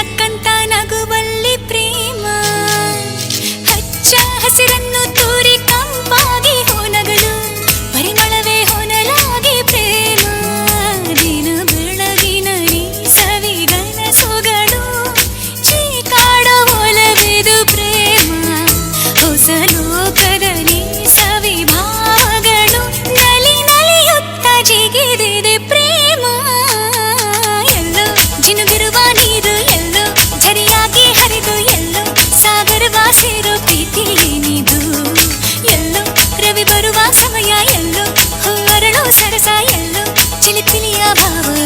ನಕ್ಕಂತ ನಗುವಲ್ಲಿ ಪ್ರೇಮ ಹಚ್ಚ ಹಸಿರನ್ನು ತೂರಿ ಕಂಪಾಗಿ ಹೊನಗಲು ಪರಿಮಳವೇ ಹೊನಲಾಗಿ ಪ್ರೇಮ ದಿನ ಬೆಳಗಿನ ನೀ ಸವಿಗನಸುಗಳು ಚೀಕಾಡೋ ಒಲವಿದು ಪ್ರೇಮ ಹೊಸ ಲೋಕದಲ್ಲಿ ಸವಿಭಾವಗಳು ನಲಿ ನಲಿಯುತ್ತ ಜಿಗಿದಿದೆ ಪ್ರೇಮ ಎಲ್ಲೋ ಜಿನುಗಿರುವ ನೀರು ಎಲ್ಲೋ ಝರಿಯಾಗಿ ಹರಿದು ಎಲ್ಲೋ ಸಾಗರವಾ ಸೇರೋ ಪ್ರೀತಿ ಏನಿದು ಎಲ್ಲೋ ರವಿ ಬರುವ ಸಮಯ ಎಲ್ಲೋ ಹೊರಳೋ ಸರಸ ಎಲ್ಲೋ ಚಿಲಿಪಿಲಿಯ ಭಾವವು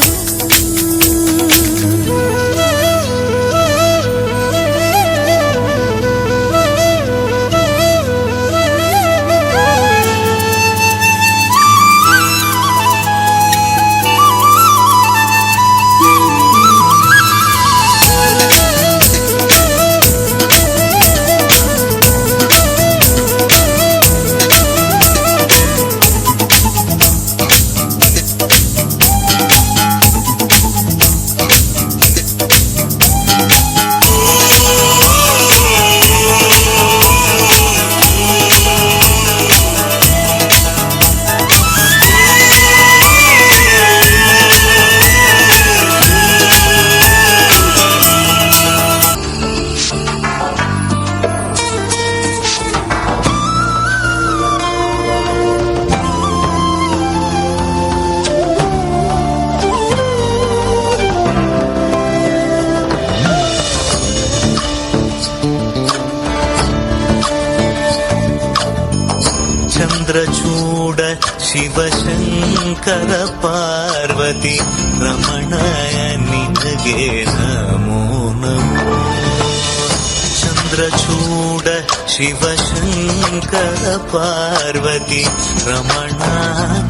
ಚಂದ್ರಚೂಡ ಶಿವಶಂಕರ ಪಾರ್ವತಿ ರಮಣಯ ನಿನಗೆ ನಮೋ ನಮೋ ಚಂದ್ರಚೂಡ ಶಿವಶಂಕರ ಪಾರ್ವತಿ ರಮಣ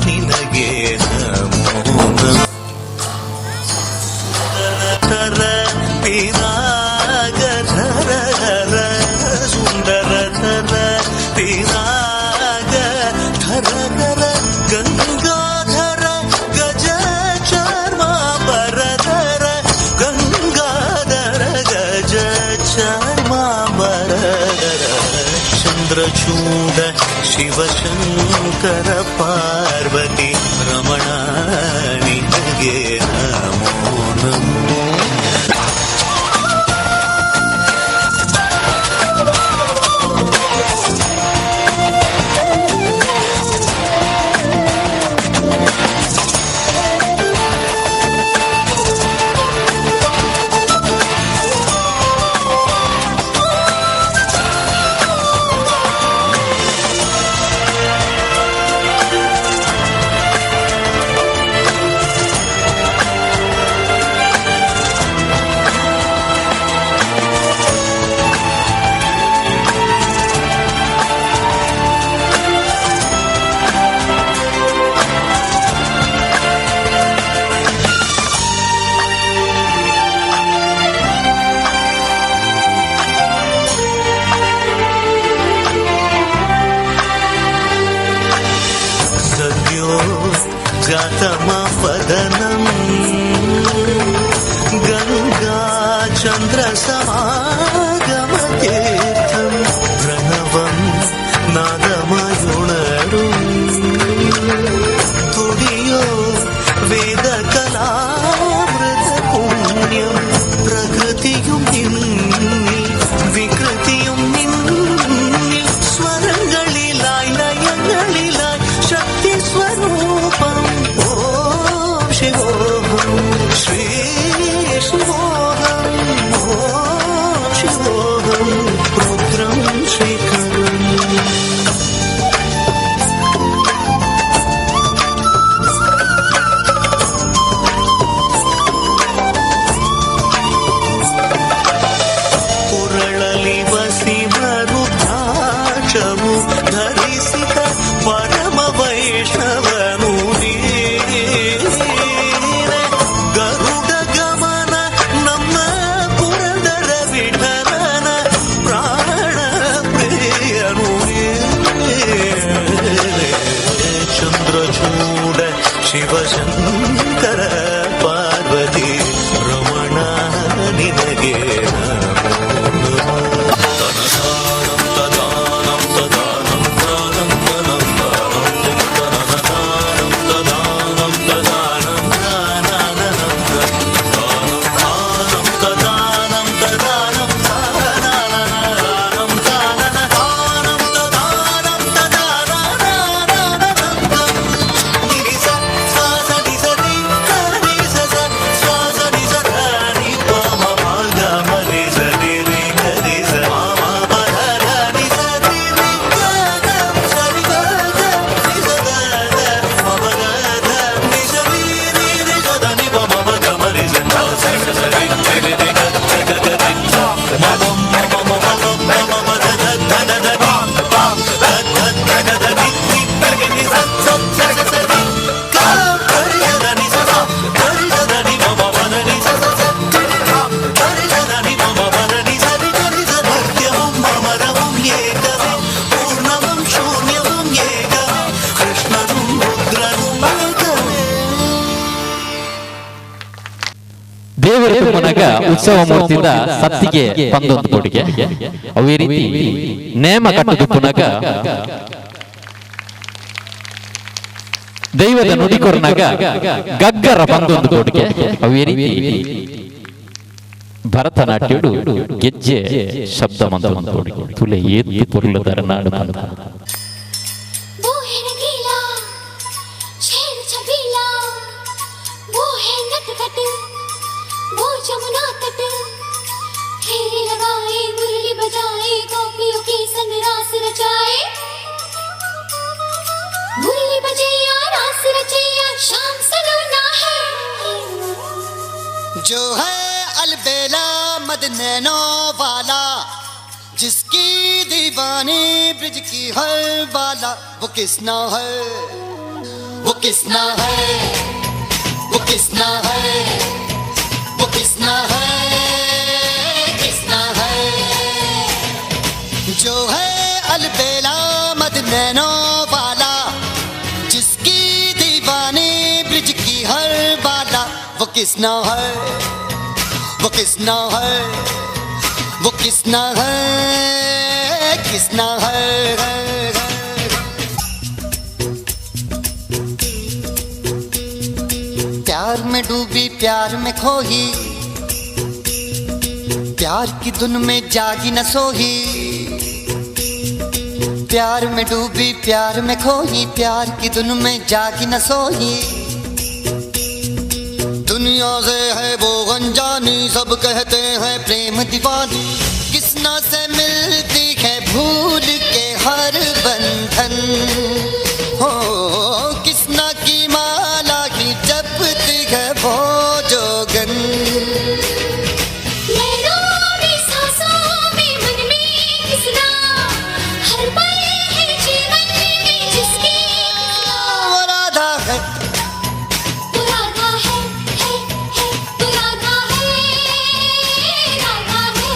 ನಿನಗೆ ನಮೋ ನಮೋ ತರ ಪಿರಾಗ ಧರ ಸುಂದರ ತರ ಪಿರಾಗ ಧರ ಗಂಗಾಧರ ಗಜ ಚಾರ್ಮಾಂಬರಧರ ಗಂಗಾಧರ ಗಜ ಚಾರ್ಮಾಂಬರಧರ ಚಂದ್ರಚೂಡ ಶಿವಶಂಕರ ಪಾರ್ವತಿ ರಮಣ ನಿನಗೆ ನಮೋ ನಮೋ जातमपदनं गंगा चंद्र समागमतीर्थं प्रणवं नादमयुणरुं तुडियो वेदकलामृत पुण्यं प्रकृतियुं निन्निल विकृतियुं निन्निल स्वरंगलिलाय लयंगलिलाय शक्ति स्वरूपं शिवोहं श्री शिवोहं शिवोहं रुद्रं श्रीकरम् पुरळलि वसिमरुद्राक्षमु धरिसित परम वैष्णवनु ಗರುಡ ಗಮನ ನಮ್ಮ ಪುರಂದರ ವಿಠಲನ ಪ್ರಾಣ ಪ್ರಿಯನು ಚಂದ್ರಚೂಡ ಶಿವಶಂಕರ ಪಾರ್ವತಿ ರಮಣ ನಿನಗೆ ಉತ್ಸವ ಮೂರ್ತಿಯಿಂದ ಸತ್ತಿಗೆ ಪಂದೊಂದು ಕೊಡುಗೆ ಅವೇ ರೀತಿ ನೇಮ ಕಟ್ಟದು ಪುನಗ ದೈವದ ನುಡಿಕೊರ್ನಾಗ ಗಗ್ಗರ ಪಂದೊಂದು ಕೊಡುಗೆ ಅವೇ ರೀತಿ ಭರತನಾಟ್ಯಡು ಗೆಜ್ಜೆ ಶಬ್ದ ಮಂದೊಂದು ಕೊಡುಗೆ ತುಲೆ ಏತ್ತಿ ಪುರುಳದರ ನಾಡು ಬಂದ वो है रंगीला शेर छबीला वो है नटखट वो जमुना तट फेरे लगाए मुरली बजाए गोपियों के संग रास रचाए मुरली बजैया रास रचैया शाम सलोना है जो है अलबेला मद नैनो वाला जिसकी दीवानी ब्रिज की हर वाला वो किसना है वो किसना है वो किसना है वो किसना है किसना है जो है अलबेला मद नैनो वाला जिसकी दीवानी ब्रिज की हर वाला वो किसना है वो किसना है वो किसना है किसना है प्यार में डूबी प्यार में खोही प्यार की धुन में जागी न सोही प्यार में डूबी प्यार में खोही प्यार की धुन में जागी न सोही दुनिया से है वो अनजानी सब कहते हैं प्रेम दीवानी किसना से मिलती है भूल के हर बंधन हो किसना की माला की जपती है वो जोगन लहरों में सांसों में मन में किसना हर पल है जीवन में जिसकी वो राधा है राधा है तू राधा है राधा है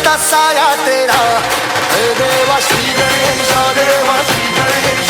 नुसता साया तेरा हे देवा श्री गणेश देवा श्री गणेश